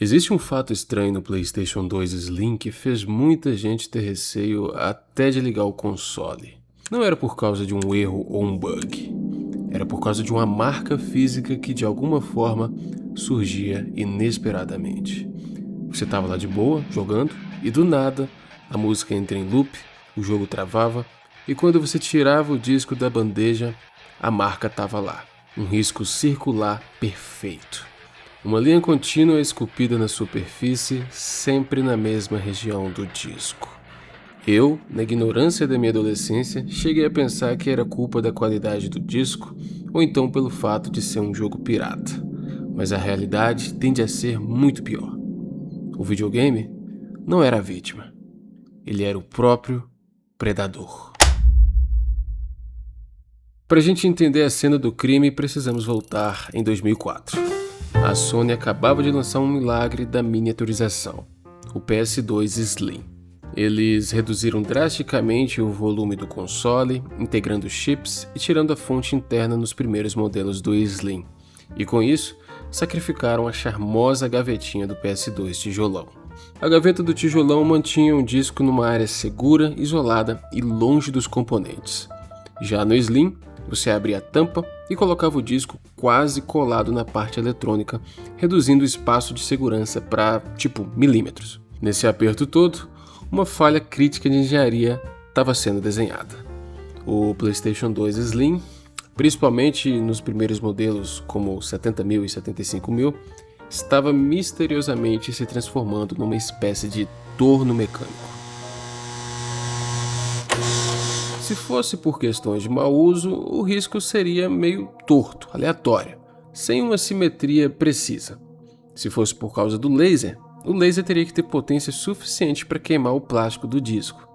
Existe um fato estranho no PlayStation 2 Slim que fez muita gente ter receio até de ligar o console. Não era por causa de um erro ou um bug. Era por causa de uma marca física que de alguma forma surgia inesperadamente. Você estava lá de boa, jogando, e do nada a música entra em loop, o jogo travava, e quando você tirava o disco da bandeja, a marca estava lá. Um risco circular perfeito. Uma linha contínua esculpida na superfície, sempre na mesma região do disco. Eu, na ignorância da minha adolescência, cheguei a pensar que era culpa da qualidade do disco, ou então pelo fato de ser um jogo pirata. Mas a realidade tende a ser muito pior. O videogame não era a vítima. Ele era o próprio predador. Para a gente entender a cena do crime, precisamos voltar em 2004. A Sony acabava de lançar um milagre da miniaturização, o PS2 Slim. Eles reduziram drasticamente o volume do console, integrando chips e tirando a fonte interna nos primeiros modelos do Slim. E com isso, sacrificaram a charmosa gavetinha do PS2 tijolão. A gaveta do tijolão mantinha um disco numa área segura, isolada e longe dos componentes. Já no Slim, você abria a tampa e colocava o disco quase colado na parte eletrônica, reduzindo o espaço de segurança para, milímetros. Nesse aperto todo, uma falha crítica de engenharia estava sendo desenhada. O PlayStation 2 Slim, principalmente nos primeiros modelos como o 70.000 e 75.000, estava misteriosamente se transformando numa espécie de torno mecânico. Se fosse por questões de mau uso, o risco seria meio torto, aleatório, sem uma simetria precisa. Se fosse por causa do laser, o laser teria que ter potência suficiente para queimar o plástico do disco.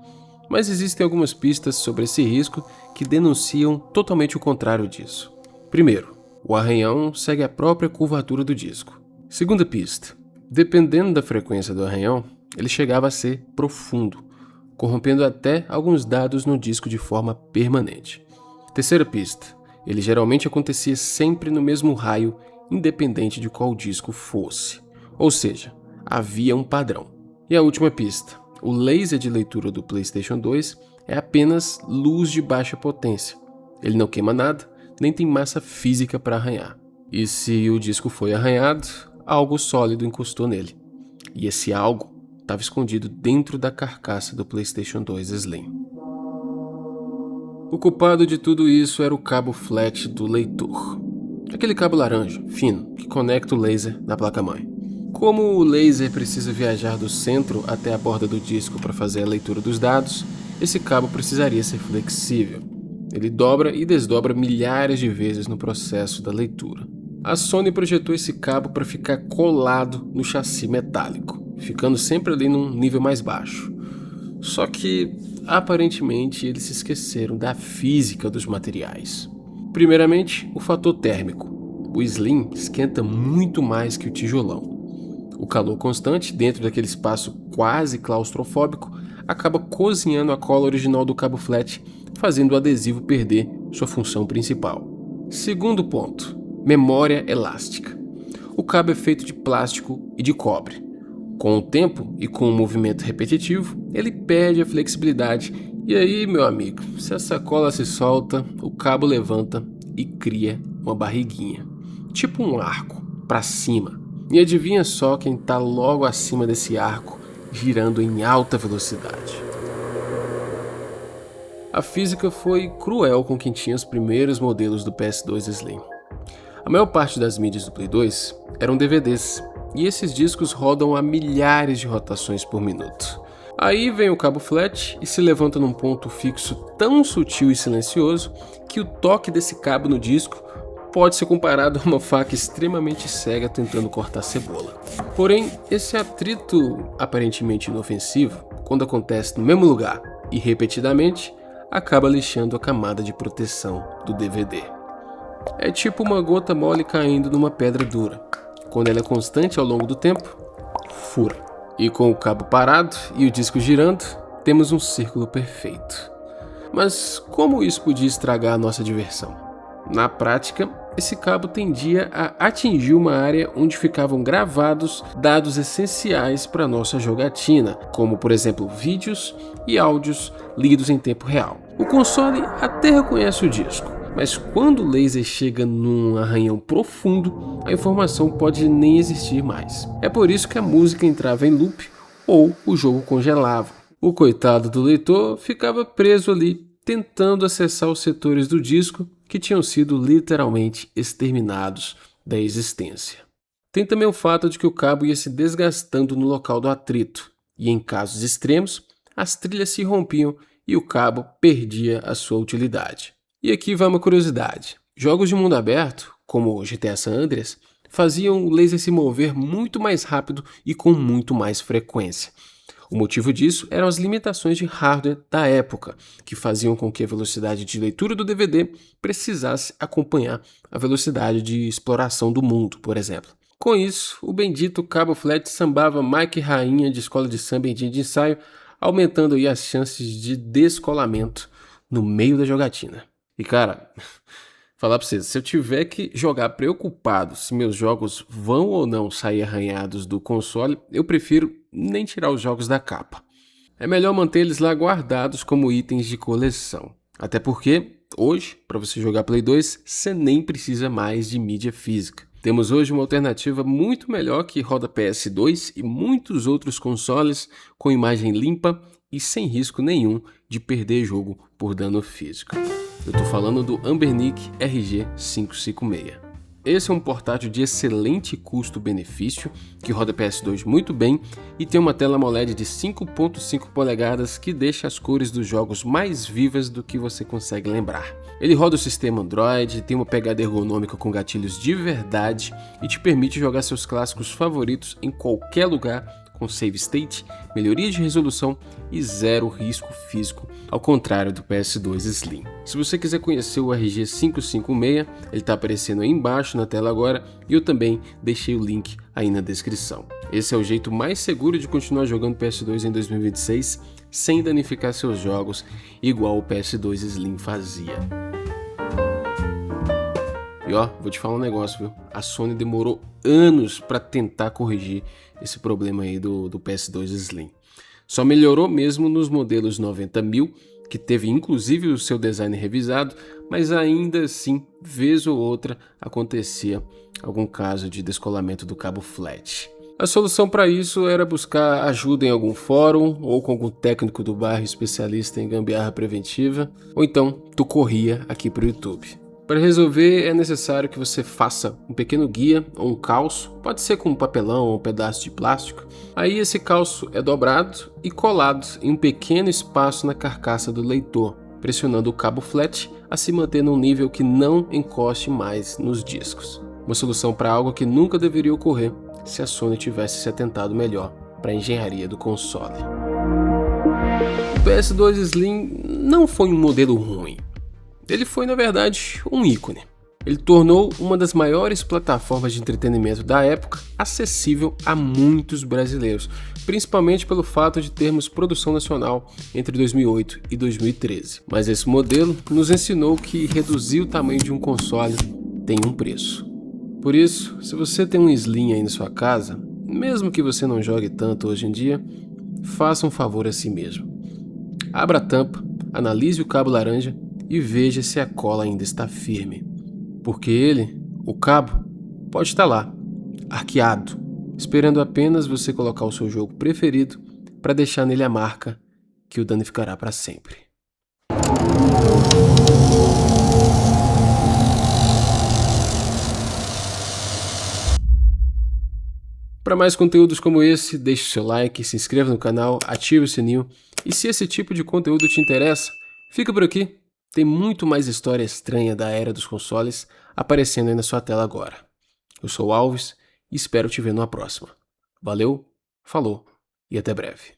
Mas existem algumas pistas sobre esse risco que denunciam totalmente o contrário disso. Primeiro, o arranhão segue a própria curvatura do disco. Segunda pista, dependendo da frequência do arranhão, ele chegava a ser profundo, corrompendo até alguns dados no disco de forma permanente. Terceira pista, ele geralmente acontecia sempre no mesmo raio, independente de qual disco fosse. Ou seja, havia um padrão. E a última pista, o laser de leitura do PlayStation 2 é apenas luz de baixa potência. Ele não queima nada, nem tem massa física para arranhar. E se o disco foi arranhado, algo sólido encostou nele. E esse algo estava escondido dentro da carcaça do PlayStation 2 Slim. O culpado de tudo isso era o cabo flat do leitor. Aquele cabo laranja, fino, que conecta o laser na placa-mãe. Como o laser precisa viajar do centro até a borda do disco para fazer a leitura dos dados, esse cabo precisaria ser flexível. Ele dobra e desdobra milhares de vezes no processo da leitura. A Sony projetou esse cabo para ficar colado no chassi metálico, ficando sempre ali num nível mais baixo. Só que, aparentemente, eles se esqueceram da física dos materiais. Primeiramente, o fator térmico. O Slim esquenta muito mais que o tijolão. O calor constante, dentro daquele espaço quase claustrofóbico, acaba cozinhando a cola original do cabo flat, fazendo o adesivo perder sua função principal. Segundo ponto, memória elástica. O cabo é feito de plástico e de cobre. Com o tempo e com o movimento repetitivo, ele perde a flexibilidade. E aí, meu amigo, se a sacola se solta, o cabo levanta e cria uma barriguinha. Tipo um arco, para cima. E adivinha só quem está logo acima desse arco, girando em alta velocidade. A física foi cruel com quem tinha os primeiros modelos do PS2 Slim. A maior parte das mídias do Play 2 eram DVDs, e esses discos rodam a milhares de rotações por minuto. Aí vem o cabo flat e se levanta num ponto fixo tão sutil e silencioso que o toque desse cabo no disco pode ser comparado a uma faca extremamente cega tentando cortar cebola. Porém, esse atrito aparentemente inofensivo, quando acontece no mesmo lugar e repetidamente, acaba lixando a camada de proteção do DVD. É tipo uma gota mole caindo numa pedra dura. Quando ela é constante ao longo do tempo, fura. E com o cabo parado e o disco girando, temos um círculo perfeito. Mas como isso podia estragar a nossa diversão? Na prática, esse cabo tendia a atingir uma área onde ficavam gravados dados essenciais para nossa jogatina, como por exemplo vídeos e áudios lidos em tempo real. O console até reconhece o disco, mas quando o laser chega num arranhão profundo, a informação pode nem existir mais. É por isso que a música entrava em loop ou o jogo congelava. O coitado do leitor ficava preso ali, tentando acessar os setores do disco que tinham sido literalmente exterminados da existência. Tem também o fato de que o cabo ia se desgastando no local do atrito, e em casos extremos, as trilhas se rompiam e o cabo perdia a sua utilidade. E aqui vai uma curiosidade. Jogos de mundo aberto, como o GTA San Andreas, faziam o laser se mover muito mais rápido e com muito mais frequência. O motivo disso eram as limitações de hardware da época, que faziam com que a velocidade de leitura do DVD precisasse acompanhar a velocidade de exploração do mundo, por exemplo. Com isso, o bendito cabo flat sambava Mike Rainha de escola de samba em dia de ensaio, aumentando aí as chances de descolamento no meio da jogatina. E cara, falar pra vocês, se eu tiver que jogar preocupado se meus jogos vão ou não sair arranhados do console, eu prefiro nem tirar os jogos da capa. É melhor manter eles lá guardados como itens de coleção. Até porque, hoje, para você jogar Play 2, você nem precisa mais de mídia física. Temos hoje uma alternativa muito melhor que roda PS2 e muitos outros consoles com imagem limpa e sem risco nenhum de perder jogo por dano físico. Eu tô falando do Anbernic RG556. Esse é um portátil de excelente custo-benefício, que roda PS2 muito bem e tem uma tela AMOLED de 5.5 polegadas que deixa as cores dos jogos mais vivas do que você consegue lembrar. Ele roda o sistema Android, tem uma pegada ergonômica com gatilhos de verdade e te permite jogar seus clássicos favoritos em qualquer lugar, com save state, melhoria de resolução e zero risco físico, ao contrário do PS2 Slim. Se você quiser conhecer o RG556, ele está aparecendo aí embaixo na tela agora e eu também deixei o link aí na descrição. Esse é o jeito mais seguro de continuar jogando PS2 em 2026 sem danificar seus jogos, igual o PS2 Slim fazia. E ó, vou te falar um negócio, viu? A Sony demorou anos para tentar corrigir esse problema aí do PS2 Slim. Só melhorou mesmo nos modelos 90.000, que teve inclusive o seu design revisado, mas ainda assim, vez ou outra, acontecia algum caso de descolamento do cabo flat. A solução para isso era buscar ajuda em algum fórum ou com algum técnico do bairro especialista em gambiarra preventiva, ou então tu corria aqui para o YouTube. Para resolver é necessário que você faça um pequeno guia ou um calço, pode ser com um papelão ou um pedaço de plástico. Aí esse calço é dobrado e colado em um pequeno espaço na carcaça do leitor, pressionando o cabo flat a se manter num nível que não encoste mais nos discos. Uma solução para algo que nunca deveria ocorrer se a Sony tivesse se atentado melhor para a engenharia do console. O PS2 Slim não foi um modelo ruim. Ele foi, na verdade, um ícone. Ele tornou uma das maiores plataformas de entretenimento da época acessível a muitos brasileiros, principalmente pelo fato de termos produção nacional entre 2008 e 2013. Mas esse modelo nos ensinou que reduzir o tamanho de um console tem um preço. Por isso, se você tem um Slim aí na sua casa, mesmo que você não jogue tanto hoje em dia, faça um favor a si mesmo. Abra a tampa, analise o cabo laranja e veja se a cola ainda está firme. Porque ele, o cabo, pode estar lá, arqueado, esperando apenas você colocar o seu jogo preferido para deixar nele a marca que o danificará para sempre. Para mais conteúdos como esse, deixe seu like, se inscreva no canal, ative o sininho e se esse tipo de conteúdo te interessa, fica por aqui. Tem muito mais história estranha da era dos consoles aparecendo aí na sua tela agora. Eu sou o Alves e espero te ver numa próxima. Valeu, falou e até breve.